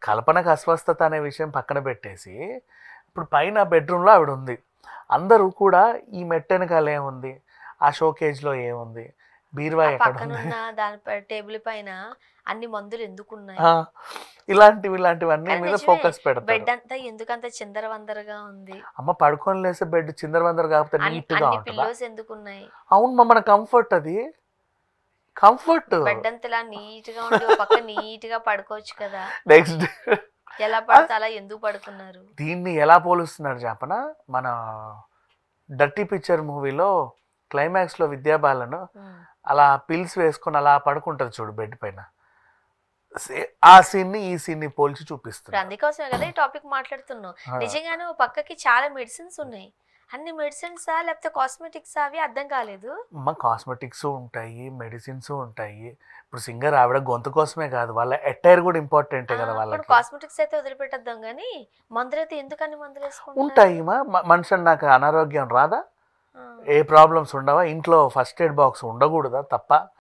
కల్పనకు అస్వస్థత అనే విషయం పక్కన పెట్టేసి ఇప్పుడు పైన బెడ్రూమ్లో ఆవిడ ఉంది. అందరూ కూడా ఈ మెట్టెనకాల ఏముంది, ఆ షోకేజ్లో ఏముంది, బీరువా ఆ ఎక్కడ ఉంది, పక్కనున్న దాని టేబుల్ పైన అన్ని మందులు ఎందుకున్నాయి? ఇలాంటివన్నీ కానీ మీద నిజమే, ఫోకస్ పెడతారు. బెడ్ అంతా ఎందుకంత చిందరవందరగా ఉంది, అమ్మ పడుకొని లేసే బెడ్ చిందరవందర కాకపోతే నీట్గా అన్ని ఉంటుందా? పిల్లోస్ ఎందుకున్నాయి, అవును, మన కంఫర్ట్, అది కంఫర్ట్. బెడ్ అంతా ఇలా నీట్ గా ఉండి ఒక పక్క నీట్ గా పడుకోవచ్చు కదా, నెక్స్ట్ ఎలా పడితే అలా ఎందుకు పడుకున్నారు? దీన్ని ఎలా పోలుస్తున్నాడు చెప్పన, మన డర్టీ పిక్చర్ మూవీలో క్లైమాక్స్లో విద్యాబాలను అలా పిల్స్ వేసుకొని అలా పడుకుంటుంది చూడు బెడ్ పైన, ఆ సీన్ని ఈ సీన్ని పోల్చి చూపిస్తుంది. అందుకోసమే కదా ఈ టాపిక్ మాట్లాడుతున్నాం. నిజంగానే ఓ పక్కకి చాలా మెడిసిన్స్ ఉన్నాయి, అన్ని మెడిసిన్సా లేకపోతే కాస్మెటిక్సా అవి అర్థం కాలేదు. అమ్మ కాస్మెటిక్స్ ఉంటాయి, మెడిసిన్స్ ఉంటాయి. ఇప్పుడు సింగర్ ఆవిడ గొంతు కోసమే కాదు, వాళ్ళ అటైర్ కూడా ఇంపార్టెంటే కదా వాళ్ళకి. కాస్మెటిక్స్ అయితే వదిలిపెట్టద్దాం కానీ మందులు అయితే ఎందుకని మందులు వేసుకుంటారు? ఉంటాయి మనిషి నాకు అనారోగ్యం రాదా, ఏ ప్రాబ్లమ్స్ ఉండవా, ఇంట్లో ఫస్ట్ ఎయిడ్ బాక్స్ ఉండకూడదా తప్ప?